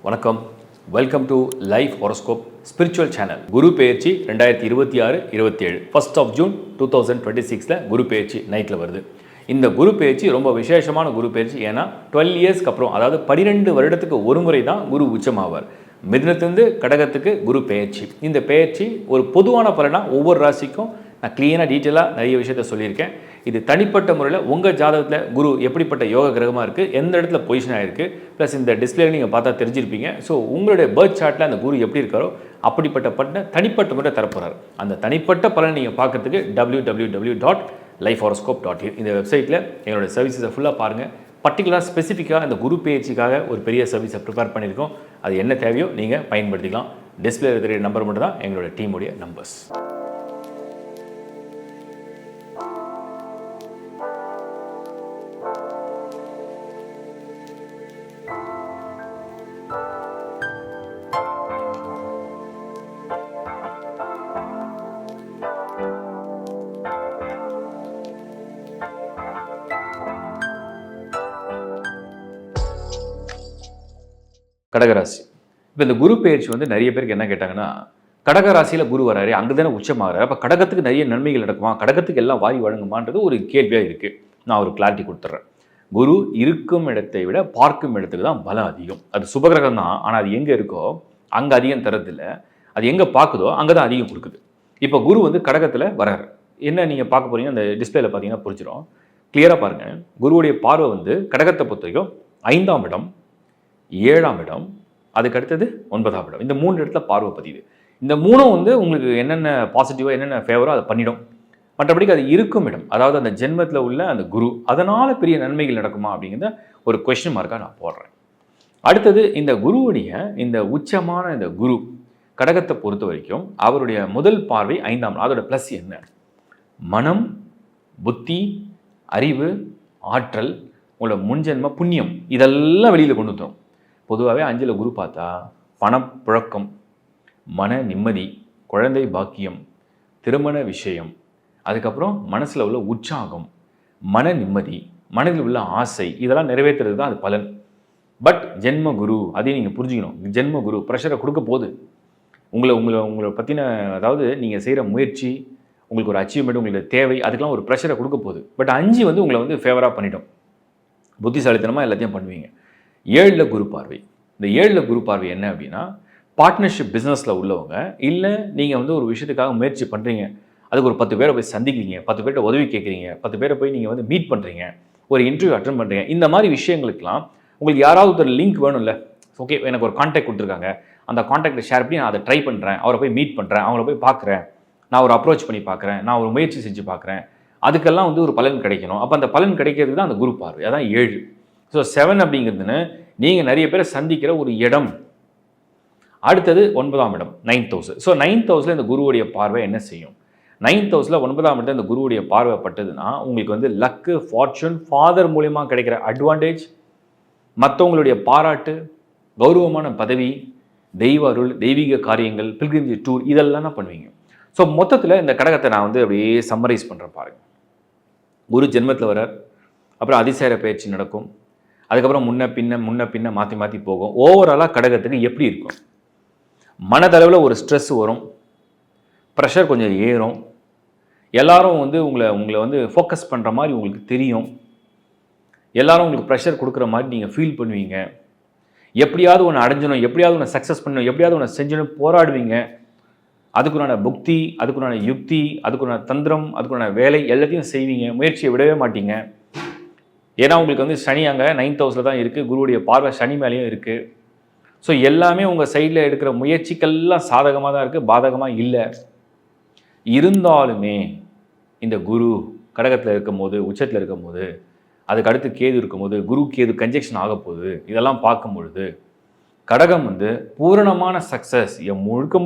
வணக்கம். Welcome to life horoscope spiritual channel. Guru Peyarchi 2026-27 1st of June 2026 குரு பெயர்ச்சி நைட்டில் வருது. இந்த குரு பெயர்ச்சி ரொம்ப விசேஷமான குரு பெயர்ச்சி. ஏன்னா 12 இயர்ஸ்க்கு அப்புறம், அதாவது 12 வருடத்துக்கு ஒரு முறை தான் குரு உச்சமாவார். மிதுனத்திலிருந்து கடகத்துக்கு குரு பெயர்ச்சி. இந்த பெயர்ச்சி ஒரு பொதுவான பலனா ஒவ்வொரு ராசிக்கும் நான் கிளீனாக டீட்டெயிலாக நிறைய விஷயத்த சொல்லியிருக்கேன். இது தனிப்பட்ட முறையில் உங்கள் ஜாதகத்தில் குரு எப்படிப்பட்ட யோக கிரகமாக இருக்குது, எந்த இடத்துல பொசிஷன் ஆகிருக்கு, ப்ளஸ் இந்த டிஸ்பிளேல நீங்கள் பார்த்தா தெரிஞ்சிருப்பீங்க. ஸோ உங்களுடைய பர்த் சார்ட்டில் அந்த குரு எப்படி இருக்காரோ அப்படிப்பட்ட தனிப்பட்ட முறை தரப்போகிறார். அந்த தனிப்பட்ட பலனை நீங்கள் பார்க்கறதுக்கு www.lifehoroscope.in இந்த வெப்சைட்டில் எங்களோட சர்வீசஸை ஃபுல்லாக பாருங்கள். பர்டிகுலராக ஸ்பெசிஃபிக்காக இந்த குரு பெயர்ச்சிக்காக ஒரு பெரிய சர்வீஸை ப்ரிப்பேர் பண்ணியிருக்கோம். அது என்ன தேவையோ நீங்கள் பயன்படுத்திக்கலாம். டிஸ்பிளேல தெரிய நம்பர் மட்டும் தான் எங்களோட டீமுடைய நம்பர்ஸ். கடகராசி. இப்போ இந்த குரு பெயர்ச்சி நிறைய பேருக்கு என்ன கேட்டாங்கன்னா, கடகராசியில் குரு வராரு, அங்கே தானே உச்சமாகறாரு, அப்போ கடகத்துக்கு நிறைய நன்மைகள் நடக்குமா, கடகத்துக்கு எல்லாம் வாரி வழங்குமான்றது ஒரு கேள்வியாக இருக்குது. நான் ஒரு கிளாரிட்டி கொடுத்துட்றேன். குரு இருக்கும் இடத்தை விட பார்க்கும் இடத்துக்கு தான் பலம் அதிகம். அது சுபகிரகம் தான், ஆனால் அது எங்கே இருக்கோ அங்கே அதிகம் தரதில்லை. அது எங்கே பார்க்குதோ அங்கே தான் அதிகம் கொடுக்குது. இப்போ குரு கடகத்தில் வராரு. என்ன நீங்கள் பார்க்க போகிறீங்க, அந்த டிஸ்பிளேல பார்த்தீங்கன்னா புரிஞ்சிடும். கிளியராக பாருங்கள். குருவுடைய பார்வை கடகத்தை பொறுத்த வரைக்கும் 5ஆம் இடம், 7ஆம் இடம், அதுக்கு அடுத்தது 9ஆம் இடம். இந்த 3 இடத்துல பார்வை பதியுது. இந்த 3ம் உங்களுக்கு என்னென்ன பாசிட்டிவாக என்னென்ன ஃபேவரோ அதை பண்ணிடும். மற்றபடிக்கு அது இருக்கும் இடம், அதாவது அந்த ஜென்மத்தில் உள்ள அந்த குரு, அதனால் பெரிய நன்மைகள் நடக்குமா அப்படிங்கிறத ஒரு கொஸ்டின் மார்க்காக நான் போடுறேன். அடுத்தது இந்த குருவுடைய இந்த உச்சமான இந்த குரு கடகத்தை பொறுத்த வரைக்கும் அவருடைய முதல் பார்வை 5ஆம் இடம். அதோட ப்ளஸ் என்ன? மனம், புத்தி, அறிவு, ஆற்றல், உங்களோட முன்ஜென்ம புண்ணியம், இதெல்லாம் வெளியில் கொண்டு வந்துடும். பொதுவாகவே 5ல் குரு பார்த்தா பணப்புழக்கம், மன நிம்மதி, குழந்தை பாக்கியம், திருமண விஷயம், அதுக்கப்புறம் மனசில் உள்ள உற்சாகம், மன நிம்மதி, மனதில் உள்ள ஆசை, இதெல்லாம் நிறைவேற்றுறது தான் அது பலன். பட் ஜென்ம குரு, அதையும் நீங்கள் புரிஞ்சுக்கணும். ஜென்ம குரு ப்ரெஷரை கொடுக்க போகுது. உங்களை பற்றின, அதாவது நீங்கள் செய்கிற முயற்சி, உங்களுக்கு ஒரு அச்சீவ்மெண்ட், உங்களுக்கு தேவை, அதுக்கெல்லாம் ஒரு ப்ரெஷரை கொடுக்க போகுது. பட் 5 உங்களை ஃபேவராக பண்ணிடும். புத்திசாலித்தனமாக எல்லாத்தையும் பண்ணுவீங்க. 7ல் குரு பார்வை. இந்த 7ல் குரு பார்வை என்ன அப்படின்னா, பார்ட்னர்ஷிப் பிஸ்னஸில் உள்ளவங்க, இல்லை நீங்கள் ஒரு விஷயத்துக்காக முயற்சி பண்ணுறீங்க, அதுக்கு ஒரு 10 பேரை போய் சந்திக்கிறீங்க, 10 பேர்கிட்ட உதவி கேட்குறீங்க, 10 பேரை போய் நீங்கள் மீட் பண்ணுறீங்க, ஒரு இன்டர்வியூ அட்டன் பண்ணுறீங்க. இந்த மாதிரி விஷயங்களுக்கெல்லாம் உங்களுக்கு யாராவது ஒரு லிங்க் வேணும்ல. ஓகே, எனக்கு ஒரு கான்டாக்ட் கொடுத்துருக்காங்க, அந்த கான்டாக்டை ஷேர் பண்ணி நான் அதை ட்ரை பண்ணுறேன், அவரை போய் மீட் பண்ணுறேன், அவங்கள போய் பார்க்குறேன், நான் ஒரு அப்ரோச் பண்ணி பார்க்குறேன், நான் ஒரு முயற்சி செஞ்சு பார்க்குறேன், அதுக்கெல்லாம் ஒரு பலன் கிடைக்கணும். அப்போ அந்த பலன் கிடைக்கிறது தான் அந்த குரு பார்வை. அதான் 7. ஸோ 7 அப்படிங்கிறதுன்னு நீங்கள் நிறைய பேரை சந்திக்கிற ஒரு இடம். அடுத்தது 9ஆம் இடம், 9th house. ஸோ 9th houseல இந்த குருவுடைய பார்வை என்ன செய்யும்? 9th houseல 9ஆம் இடத்துல இந்த குருவுடைய பார்வை பட்டதுன்னா உங்களுக்கு லக்கு, ஃபார்ச்சூன், ஃபாதர் மூலியமா கிடைக்கிற அட்வான்டேஜ், மற்றவங்களுடைய பாராட்டு, கௌரவமான பதவி, தெய்வ அருள், தெய்வீக காரியங்கள், பில்கிரிமேஜ் டூர், இதெல்லாம் தான் பண்ணுவீங்க. ஸோ மொத்தத்தில் இந்த கடகத்தை நான் அப்படியே சம்மரைஸ் பண்ணுறேன் பாருங்கள். குரு ஜென்மத்தில் வரார், அப்புறம் அதிசார பயிற்சி நடக்கும், அதுக்கப்புறம் முன்ன பின்ன மாற்றி போகும். ஓவராலாக கடகத்துக்கு எப்படி இருக்கும்? மனதளவில் ஒரு ஸ்ட்ரெஸ் வரும், ப்ரெஷர் கொஞ்சம் ஏறும், எல்லாரும் உங்களை ஃபோக்கஸ் பண்ணுற மாதிரி உங்களுக்கு தெரியும், எல்லாரும் உங்களுக்கு ப்ரெஷர் கொடுக்குற மாதிரி நீங்கள் ஃபீல் பண்ணுவீங்க. எப்படியாவது ஒன்று அடைஞ்சணும், எப்படியாவது ஒன்று சக்ஸஸ் பண்ணணும், எப்படியாவது ஒன்று செஞ்சணும் போராடுவீங்க. அதுக்குண்டான புக்தி, அதுக்குண்டான யுக்தி, அதுக்குண்டான தந்திரம், அதுக்குண்டான வேலை எல்லாத்தையும் செய்வீங்க. முயற்சியை விடவே மாட்டீங்க. ஏன்னா உங்களுக்கு சனி அங்கே 9th houseல தான் இருக்குது, குருவுடைய பார்வை சனி மேலேயும் இருக்குது. ஸோ எல்லாமே உங்கள் சைடில் எடுக்கிற முயற்சிகள்லாம் சாதகமாக தான் இருக்குது, பாதகமாக இல்லை. இருந்தாலுமே இந்த குரு கடகத்தில் இருக்கும்போது, உச்சத்தில் இருக்கும்போது, அதுக்கு அடுத்து கேது இருக்கும்போது, குரு கேது கன்ஜெக்ஷன் ஆக போகுது. இதெல்லாம் பார்க்கும் பொழுது கடகம் பூரணமான சக்ஸஸ்,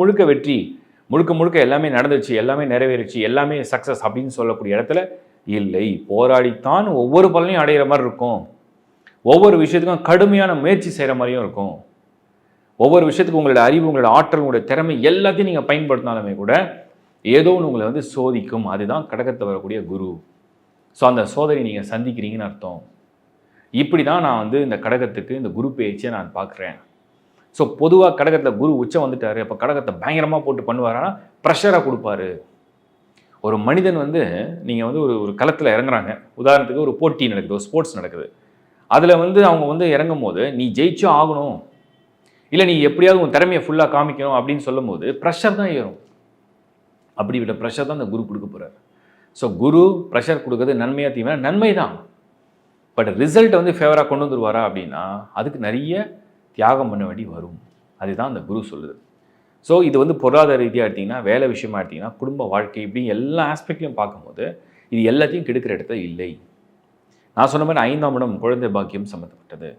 முழுக்க வெற்றி, முழுக்க எல்லாமே நடந்துச்சு, எல்லாமே நிறைவேறிச்சு, எல்லாமே சக்ஸஸ் அப்படின்னு சொல்லக்கூடிய இடத்துல இல்லை. போராடித்தான் ஒவ்வொரு பலனையும் அடைகிற மாதிரி இருக்கும். ஒவ்வொரு விஷயத்துக்கும் கடுமையான முயற்சி செய்கிற மாதிரியும் இருக்கும். ஒவ்வொரு விஷயத்துக்கும் உங்களோட அறிவு, உங்களோட ஆற்றல், உங்களோட திறமை எல்லாத்தையும் நீங்கள் பயன்படுத்தினாலுமே கூட ஏதோ ஒன்று உங்களை சோதிக்கும். அதுதான் கடகத்தில் வரக்கூடிய குரு. ஸோ அந்த சோதனை நீங்கள் சந்திக்கிறீங்கன்னு அர்த்தம். இப்படி தான் நான் இந்த கடகத்துக்கு இந்த குரு பெயர்ச்சியை நான் பார்க்குறேன். ஸோ பொதுவாக கடகத்தில் குரு உச்சம் வந்துட்டாரு, அப்போ கடகத்தை பயங்கரமாக போட்டு பண்ணுவாரானா ப்ரெஷராக கொடுப்பாரு. ஒரு மனிதன் வந்து நீங்கள் வந்து ஒரு களத்தில் இறங்குறாங்க, உதாரணத்துக்கு ஒரு போட்டி நடக்குது, ஒரு ஸ்போர்ட்ஸ் நடக்குது, அதில் வந்து அவங்க வந்து இறங்கும் போது நீ ஜெயிச்சும் ஆகணும், இல்லை நீ எப்படியாவது உன் திறமையை ஃபுல்லாக காமிக்கணும் அப்படின்னு சொல்லும் போது ப்ரெஷர் தான் ஏறும். அப்படிப்பட்ட ப்ரெஷர் தான் இந்த குரு கொடுக்க போகிறார். ஸோ குரு ப்ரெஷர் கொடுக்குறது நன்மையாக தீமையா? நன்மை தான். பட் ரிசல்ட் வந்து ஃபேவராக கொண்டு வந்துருவாரா அப்படின்னா அதுக்கு நிறைய தியாகம் பண்ண வேண்டி வரும். அதுதான் அந்த குரு சொல்லுது. ஸோ இது வந்து பொருளாதார ரீதியாக எடுத்திங்கன்னா, வேலை விஷயமா எடுத்திங்கன்னா, குடும்ப வாழ்க்கை, இப்படி எல்லா ஆஸ்பெக்ட்லையும் பார்க்கும்போது இது எல்லாத்தையும் கெடுக்கிற இடத்துல இல்லை. நான் சொன்ன மாதிரி 5ஆம் இடம் குழந்தை பாக்கியம் சம்மந்தப்பட்டது.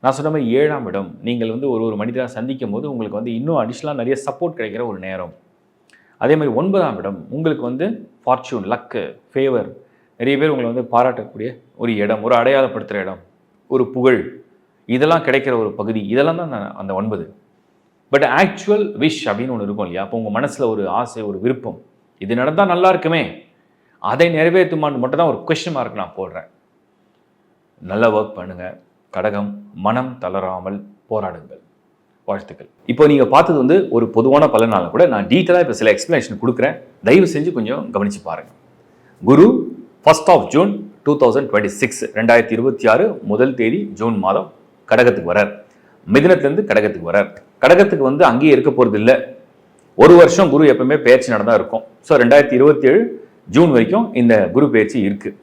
நான் சொன்ன மாதிரி 7ஆம் இடம் நீங்கள் வந்து ஒரு மனிதராக சந்திக்கும் போது உங்களுக்கு வந்து இன்னும் அடிஷ்னலாக நிறைய சப்போர்ட் கிடைக்கிற ஒரு நேரம். அதே மாதிரி 9ஆம் இடம் உங்களுக்கு வந்து ஃபார்ச்சூன், லக்கு, ஃபேவர், நிறைய பேர் உங்களை வந்து பாராட்டக்கூடிய ஒரு இடம், ஒரு அடையாளப்படுத்துகிற இடம், ஒரு புகழ், இதெல்லாம் கிடைக்கிற ஒரு பகுதி. இதெல்லாம் தான் அந்த 9. பட் ஆக்சுவல் விஷ் அப்படின்னு ஒன்று இருக்கும் இல்லையா? அப்போ உங்கள் மனசில் ஒரு ஆசை, ஒரு விருப்பம், இது நடந்தால் நல்லா இருக்குமே, அதை நிறைவேற்றுமான்னு மட்டும் தான் ஒரு கொஸ்டின் மார்க் நான் போடுறேன். நல்லா ஒர்க் பண்ணுங்கள் கடகம், மனம் தளராமல் போராடுங்கள். வாழ்த்துக்கள். இப்போ நீங்கள் பார்த்தது வந்து ஒரு பொதுவான பலனால கூட நான் டீட்டெயிலாக இப்போ சில எக்ஸ்ப்ளனேஷன் கொடுக்குறேன். தயவு செஞ்சு கொஞ்சம் கவனித்து பாருங்கள். குரு 1 ஜூன் 2026 2026 முதல் தேதி ஜூன் மாதம் கடகத்துக்கு வரார். மிதுனத்திலேருந்து கடகத்துக்கு வரார். கடகத்துக்கு வந்து அங்கேயே இருக்க போகிறது இல்லை. ஒரு வருஷம் குரு எப்பவுமே பயிற்சி நடந்தா இருக்கும். ஸோ 2027 ஜூன் வரைக்கும் இந்த குரு பயிற்சி இருக்குது.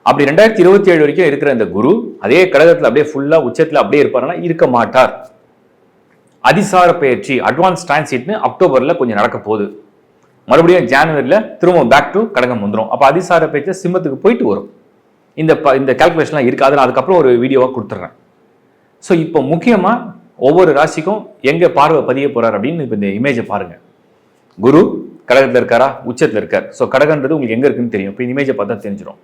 அப்படி 2027 வரைக்கும் இருக்கிற இந்த குரு அதே கடகத்தில் அப்படியே ஃபுல்லாக உச்சத்தில் அப்படியே இருப்பாருன்னா இருக்க மாட்டார். அதிசார பயிற்சி, அட்வான்ஸ் டிரான்சிட்னு அக்டோபரில் கொஞ்சம் நடக்க போகுது. மறுபடியும் ஜனவரியில் திரும்ப பேக் டு கடகம் வந்துடும். அப்போ அதிசார பயிற்சி சிம்மத்துக்கு போயிட்டு வரும். இந்த கால்குலேஷன்லாம் இருக்குது. அதில் அதுக்கப்புறம் ஒரு வீடியோவாக கொடுத்துட்றேன். ஸோ இப்போ முக்கியமாக ஒவ்வொரு ராசிக்கும் எங்கே பார்வை பதிய போகிறார் அப்படின்னு இப்போ இந்த இமேஜை பாருங்கள். குரு கடகத்தில் இருக்காரா? உச்சத்தில் இருக்கார். ஸோ கடகன்றது உங்களுக்கு எங்கே இருக்குன்னு தெரியும். இப்போ இந்த இமேஜை பார்த்தா தெரிஞ்சிடும்.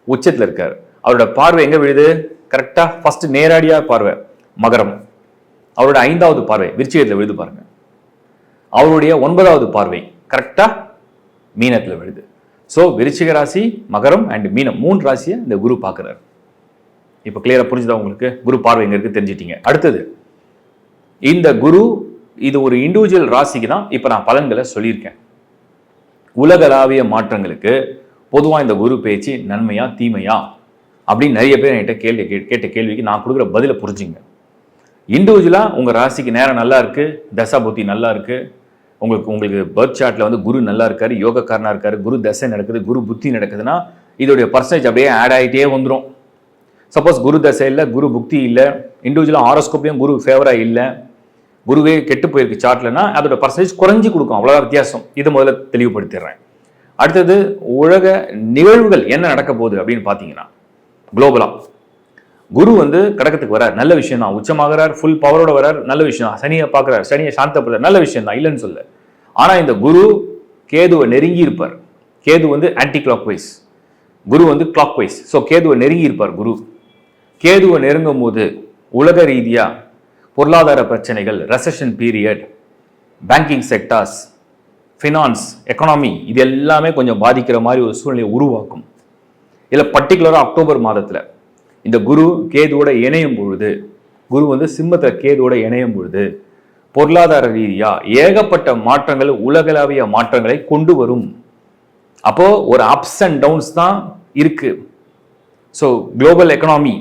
உச்சத்தில் இருக்கார். அவரோட பார்வை எங்கே விழுது? கரெக்டாக ஃபர்ஸ்ட் நேரடியாக பார்வை மகரம். அவரோட 5வது பார்வை விருச்சிகத்தில் விழுது பாருங்க. அவருடைய 9வது பார்வை கரெக்டாக மீனத்தில் விழுது. ஸோ விருச்சிக ராசி, மகரம் அண்ட் மீனம் 3 ராசியை இந்த குரு பார்க்குறாரு. இப்போ கிளியராக புரிஞ்சுதா உங்களுக்கு? குரு பார்வை எங்கே இருக்குது தெரிஞ்சிட்டீங்க. அடுத்தது இந்த குரு இது ஒரு இண்டிவிஜுவல் ராசிக்கு தான் இப்போ நான் பலன்களை சொல்லியிருக்கேன். உலகளாவிய மாற்றங்களுக்கு பொதுவாக இந்த குரு பேச்சு நன்மையா தீமையா அப்படின்னு நிறைய பேர் என்கிட்ட கேட்ட கேள்விக்கு நான் கொடுக்குற பதிலை புரிஞ்சுங்க. இண்டிவிஜுவலாக உங்கள் ராசிக்கு நேரம் நல்லா இருக்குது, தசா புத்தி நல்லா இருக்குது, உங்களுக்கு பர்த் சார்ட்டில் வந்து குரு நல்லா இருக்காரு, யோகக்காரனாக இருக்காரு, குரு தசை நடக்குது, குரு புத்தி நடக்குதுன்னா இதோடைய பர்சன்டேஜ் அப்படியே ஆட் ஆகிட்டே வந்துடும். சப்போஸ் குரு தசை இல்லை, குரு புக்தி இல்லை, இண்டிவிஜுவலாக ஹாரோஸ்கோப்லையும் குரு ஃபேவராக இல்லை, குருவே கெட்டு போயிருக்கு சார்ட்லன்னா அதோட பர்சன்டேஜ் குறைஞ்சி கொடுக்கும். அவ்வளோதான் வித்தியாசம். இதை முதல்ல தெளிவுபடுத்திடுறேன். அடுத்தது உலக நிகழ்வுகள் என்ன நடக்க போகுது அப்படின்னு பார்த்தீங்கன்னா, குளோபலாக குரு வந்து கடகத்துக்கு வரார், நல்ல விஷயம் தான். உச்சமாகிறார், ஃபுல் பவரோட வரார், நல்ல விஷயம் தான். சனியை பார்க்குறார், சனியை சாந்தப்படுறார், நல்ல விஷயம் தான், இல்லைன்னு சொல்ல. ஆனால் இந்த குரு கேதுவை நெருங்கி இருப்பார். கேது வந்து ஆன்டி கிளாக் வைஸ், குரு வந்து கிளாக் வைஸ். ஸோ கேதுவை நெருங்கி இருப்பார் குரு. கேதுவை நெருங்கும் போது உலக ரீதியாக பொருளாதார பிரச்சனைகள், recession period, banking sectors, finance, economy, இது எல்லாமே கொஞ்சம் பாதிக்கிற மாதிரி ஒரு சூழ்நிலையை உருவாக்கும். இதில் பர்டிகுலராக அக்டோபர் மாதத்தில் இந்த குரு கேதுவோட இணையும் பொழுது, குரு வந்து சிம்மத்தில் கேதுவோட இணையும் பொழுது பொருளாதார ரீதியாக ஏகப்பட்ட மாற்றங்கள், உலகளாவிய மாற்றங்களை கொண்டு வரும். அப்போ ஒரு அப்ஸ் அண்ட் டவுன்ஸ் தான் இருக்கு. ஸோ குளோபல் எக்கனாமி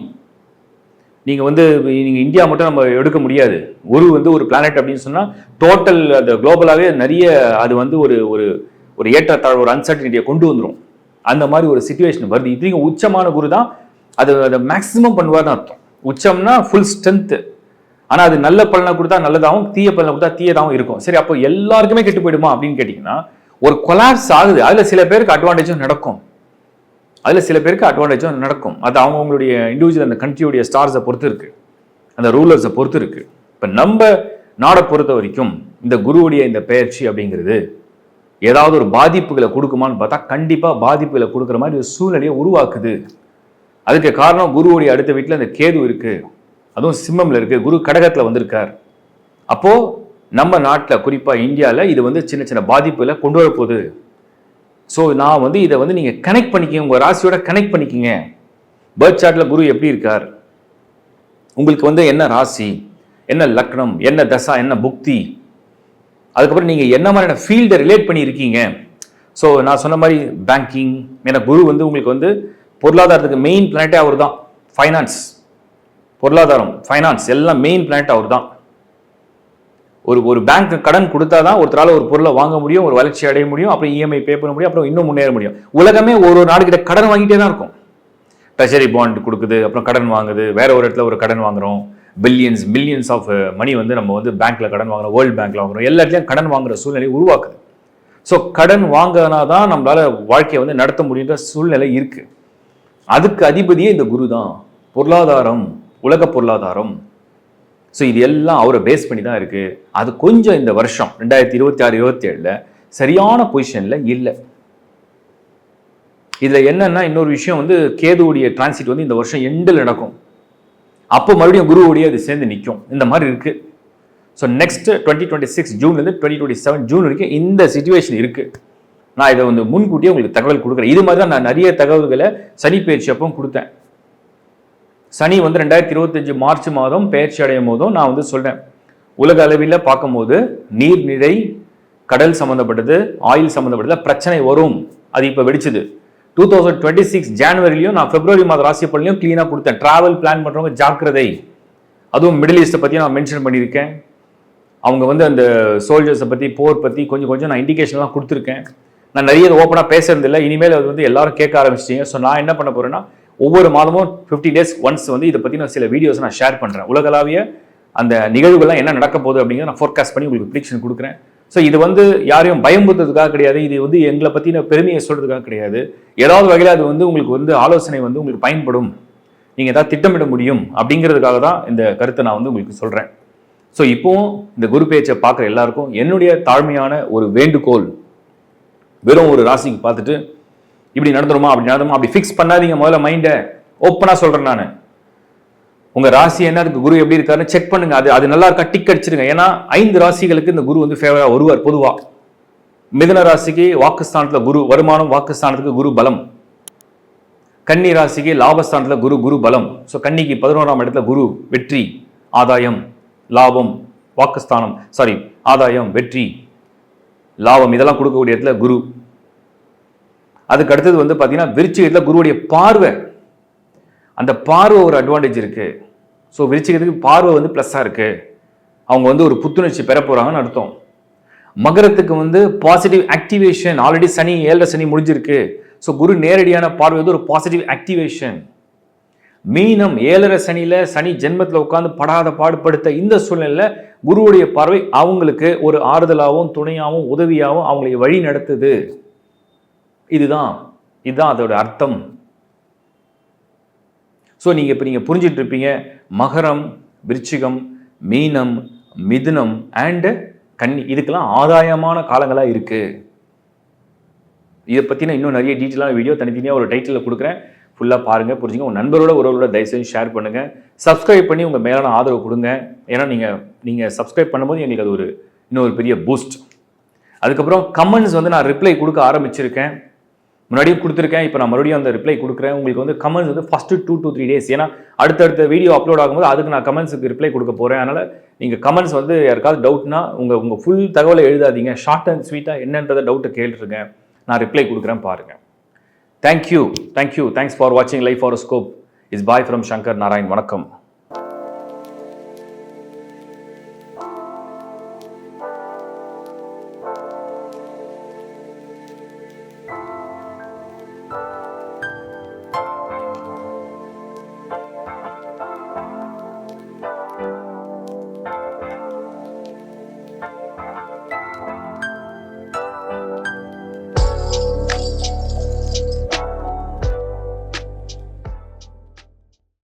நீங்கள் இந்தியா மட்டும் நம்ம எடுக்க முடியாது. குரு வந்து ஒரு பிளானட் அப்படின்னு சொன்னால் டோட்டல் அந்த குளோபலாகவே நிறைய அது வந்து ஒரு ஏற்றத்தாழ், ஒரு அன்சர்டனிட்டியை கொண்டு வந்துடும். அந்த மாதிரி ஒரு சிச்சுவேஷன் வருது. இது உச்சமான குரு தான் அதை மேக்ஸிமம் பண்ணுவார்னு அர்த்தம். உச்சம்னா ஃபுல் ஸ்ட்ரென்த்து. ஆனால் அது நல்ல பலனை கொடுத்தா நல்லதாகவும், தீய பலனை கொடுத்தா தீயதாகவும் இருக்கும். சரி, அப்போ எல்லாருக்குமே கெட்டு போயிடுமா அப்படின்னு கேட்டிங்கன்னா, ஒரு கொலாப்ஸ் ஆகுது. அதில் சில பேருக்கு அட்வான்டேஜும் நடக்கும், அது அவங்களுடைய இண்டிவிஜுவல் அந்த கண்ட்ரியுடைய ஸ்டார்ஸை பொறுத்து இருக்குது, அந்த ரூலர்ஸை பொறுத்து இருக்குது. இப்போ நம்ம நாடை பொறுத்த வரைக்கும் இந்த குருவுடைய இந்த பெயர்ச்சி அப்படிங்கிறது ஏதாவது ஒரு பாதிப்புகளை கொடுக்குமான்னு பார்த்தா கண்டிப்பாக பாதிப்புகளை கொடுக்குற மாதிரி ஒரு சூழ்நிலையை உருவாக்குது. அதுக்கு காரணம் குருவுடைய அடுத்த வீட்டில் இந்த கேது இருக்குது, அதுவும் சிம்மமில் இருக்குது, குரு கடகத்தில் வந்திருக்கார். அப்போது நம்ம நாட்டில் குறிப்பாக இந்தியாவில் இது வந்து சின்ன சின்ன பாதிப்புகளை கொண்டு வரப்போகுது. ஸோ நான் வந்து இதை வந்து நீங்கள் கனெக்ட் பண்ணிக்கிங்க, உங்கள் ராசியோட கனெக்ட் பண்ணிக்கிங்க. பர்த் சார்ட்டில் குரு எப்படி இருக்கார், உங்களுக்கு வந்து என்ன ராசி, என்ன லக்னம், என்ன தசா, என்ன புக்தி, அதுக்கப்புறம் நீங்கள் என்ன மாதிரியான ஃபீல்டை ரிலேட் பண்ணியிருக்கீங்க. ஸோ நான் சொன்ன மாதிரி பேங்கிங், ஏன்னா குரு வந்து உங்களுக்கு வந்து பொருளாதாரத்துக்கு மெயின் பிளானட்டே அவர் தான். ஃபைனான்ஸ், பொருளாதாரம், ஃபைனான்ஸ் எல்லாம் மெயின் பிளானட் அவர் தான். ஒரு பேங்க் கடன் கொடுத்தா தான் ஒருத்தரால் ஒரு பொருளை வாங்க முடியும், ஒரு வளர்ச்சி அடைய முடியும், அப்புறம் இஎம்ஐ பே பண்ண முடியும், அப்புறம் இன்னும் முன்னேற முடியும். உலகமே ஒரு நாடுகிட்ட கடன் வாங்கிட்டே தான் இருக்கும். ட்ரெஷரி பாண்ட் கொடுக்குது, அப்புறம் கடன் வாங்குது, வேற ஒரு இடத்துல ஒரு கடன் வாங்குறோம், பில்லியன்ஸ் மில்லியன்ஸ் ஆஃப் மணி வந்து நம்ம வந்து பேங்க்ல கடன் வாங்குறோம், வேர்ல்டு பேங்க்ல வாங்குறோம், எல்லா இடத்துலையும் கடன் வாங்குற சூழ்நிலை உருவாக்குது. ஸோ கடன் வாங்கினா தான் நம்மளால வாழ்க்கையை வந்து நடத்த முடியுன்ற சூழ்நிலை இருக்கு. அதுக்கு அதிபதியே இந்த குரு தான். பொருளாதாரம், உலக பொருளாதாரம். ஸோ இது எல்லாம் அவரை பேஸ் பண்ணி தான் இருக்கு. அது கொஞ்சம் இந்த வருஷம் 2026-27 சரியான பொசிஷன்ல இல்லை. இதுல என்னன்னா இன்னொரு விஷயம் வந்து கேதுவுடைய டிரான்சிட் வந்து இந்த வருஷம் எண்டில் நடக்கும். அப்போ மறுபடியும் குருவுடைய அது சேர்ந்து நிற்கும். இந்த மாதிரி இருக்கு. ஸோ நெக்ஸ்ட் 2026 ஜூன்லேருந்து 2027 ஜூன் வரைக்கும் இந்த சிச்சுவேஷன் இருக்கு. நான் இதை வந்து முன்கூட்டியே உங்களுக்கு தகவல் கொடுக்குறேன். இது மாதிரி தான் நான் நிறைய தகவல்களை சனி பயிற்சி அப்போ கொடுத்தேன். சனி வந்து 2025 மார்ச் மாதம் பயிற்சி அடையும் போதும் நான் வந்து சொல்றேன், உலக அளவில் பார்க்கும்போது நீர்நிலை, கடல் சம்மந்தப்பட்டது, ஆயில் சம்மந்தப்பட்டது பிரச்சனை வரும். அது இப்போ வெடிச்சது. 2026 ஜனவரிலையும் நான் பிப்ரவரி மாத ராசி பலனையும் கிளீனாக கொடுத்தேன். டிராவல் பிளான் பண்ணுறவங்க ஜாக்கிரதை. அதுவும் மிடில் ஈஸ்ட்டை பற்றி நான் மென்ஷன் பண்ணியிருக்கேன். அவங்க வந்து அந்த சோல்ஜர்ஸை பற்றி, போர் பற்றி கொஞ்சம் நான் இண்டிகேஷன்லாம் கொடுத்துருக்கேன். நான் நிறைய ஓப்பனாக பேசுறதில்லை. இனிமேல் அது வந்து எல்லாரும் கேட்க ஆரம்பிச்சிட்டீங்க. ஸோ நான் என்ன பண்ண போறேன்னா, ஒவ்வொரு மாதமும் 50 days ஒன்ஸ் வந்து இதை பற்றி நான் சில வீடியோஸ் நான் ஷேர் பண்ணுறேன். உலகளாவிய அந்த நிகழ்வுகள்லாம் என்ன நடக்க போகுது அப்படிங்கிறத நான் ஃபோர்காஸ்ட் பண்ணி உங்களுக்கு ப்ரிடிக்ஷன் கொடுக்குறேன். ஸோ இது வந்து யாரையும் பயமுறுத்துறதுக்காக கிடையாது. இது வந்து எங்களை பற்றின பெருமையை சொல்கிறதுக்காக கிடையாது. ஏதாவது வகையில் அது வந்து உங்களுக்கு வந்து ஆலோசனை வந்து உங்களுக்கு பயன்படும், நீங்கள் ஏதாவது திட்டமிட முடியும் அப்படிங்கிறதுக்காக தான் இந்த கருத்தை நான் வந்து உங்களுக்கு சொல்கிறேன். ஸோ இப்போவும் இந்த குரு பேச்சை பார்க்குற எல்லாருக்கும் என்னுடைய தாழ்மையான ஒரு வேண்டுகோள், வெறும் ஒரு ராசிக்கு பார்த்துட்டு இப்படி நடந்துருமா அப்படி நடந்துமா அப்படி ஃபிக்ஸ் பண்ணாதீங்க. முதல்ல மைண்டை ஓப்பனாக சொல்கிறேன் நான். உங்கள் ராசி என்ன இருக்கு, குரு எப்படி இருக்காருன்னு செக் பண்ணுங்க. அது நல்லா இருக்கா டிக் அடிச்சிருங்க. ஏன்னா 5 ராசிகளுக்கு இந்த குரு வந்து ஃபேவராக வருவார் பொதுவாக. மிதுன ராசிக்கு வாக்குஸ்தானத்தில் குரு வருமானம், வாக்குஸ்தானத்துக்கு குரு பலம். கன்னி ராசிக்கு லாபஸ்தானத்தில் குரு பலம். ஸோ கன்னிக்கு 11ஆம் இடத்துல குரு வெற்றி, ஆதாயம், லாபம், வாக்குஸ்தானம், ஆதாயம், வெற்றி, லாபம் இதெல்லாம் கொடுக்கக்கூடிய இடத்துல குரு. அதுக்கு அடுத்தது வந்து பார்த்தீங்கன்னா விருச்சிகத்தில் குருவுடைய பார்வை. அந்த பார்வை ஒரு அட்வான்டேஜ் இருக்கு. ஸோ விருச்சிகத்துக்கு பார்வை வந்து ப்ளஸ்ஸாக இருக்கு. அவங்க வந்து ஒரு புத்துணர்ச்சி பெற போறாங்கன்னு அர்த்தம். மகரத்துக்கு வந்து பாசிட்டிவ் ஆக்டிவேஷன். ஆல்ரெடி சனி 7 சனி முடிஞ்சிருக்கு. ஸோ குரு நேரடியான பார்வை வந்து ஒரு பாசிட்டிவ் ஆக்டிவேஷன். மீனம் 7 சனியில சனி ஜென்மத்தில் உட்கார்ந்து படாத பாடுபடுத்த இந்த சூழ்நிலையில குருவுடைய பார்வை அவங்களுக்கு ஒரு ஆறுதலாகவும் துணையாகவும் உதவியாகவும் அவங்களை வழி நடத்துது. இதுதான் அதோட அர்த்தம். ஸோ இப்போ நீங்கள் புரிஞ்சிட்டு இருப்பீங்க. மகரம், விருச்சிகம், மீனம், மிதுனம் அண்ட் கன்னி இதுக்கெல்லாம் ஆதாயமான காலங்களாக இருக்கு. இதை பற்றின இன்னும் நிறைய டீட்டெயிலான வீடியோ தனித்தனியாக ஒரு டைட்டிலில் கொடுக்குறேன். ஃபுல்லாக பாருங்கள், புரிஞ்சுங்க. உங்கள் நண்பரோட உறவுகளோட தயவுசெய்து ஷேர் பண்ணுங்கள். சப்ஸ்கிரைப் பண்ணி உங்கள் மேலான ஆதரவு கொடுங்க. ஏன்னா நீங்கள் சப்ஸ்கிரைப் பண்ணும்போது எங்களுக்கு அது இன்னொரு பெரிய பூஸ்ட். அதுக்கப்புறம் கமெண்ட்ஸ் வந்து நான் ரிப்ளை கொடுக்க ஆரம்பிச்சிருக்கேன். முன்னாடியும் கொடுத்துருக்கேன், இப்போ நான் மறுபடியும் அந்த ரிப்ளை கொடுக்குறேன். உங்களுக்கு வந்து கமெண்ட்ஸ் வந்து ஃபஸ்ட்டு 2 to 3 days. ஏன்னா அடுத்தடுத்த வீடியோ அப்லோட் ஆகும்போது அதுக்கு நான் கமெண்ட்ஸுக்கு ரிப்ளை கொடுக்க போகிறேன். அதனால் நீங்கள் கமெண்ட்ஸ் வந்து யாருக்காவது டவுட்னா உங்கள் ஃபுல் தகவலை எழுதாதீங்க. ஷார்ட் அண்ட் ஸ்வீட்டாக என்னன்றதை டவுட்டை கேட்டுருங்க. நான் ரிப்ளை கொடுக்குறேன், பாருங்கள். தேங்க்யூ. தேங்க்ஸ் ஃபார் வாட்சிங் life horoscope. Is bye from Shankar Narayan. வணக்கம்.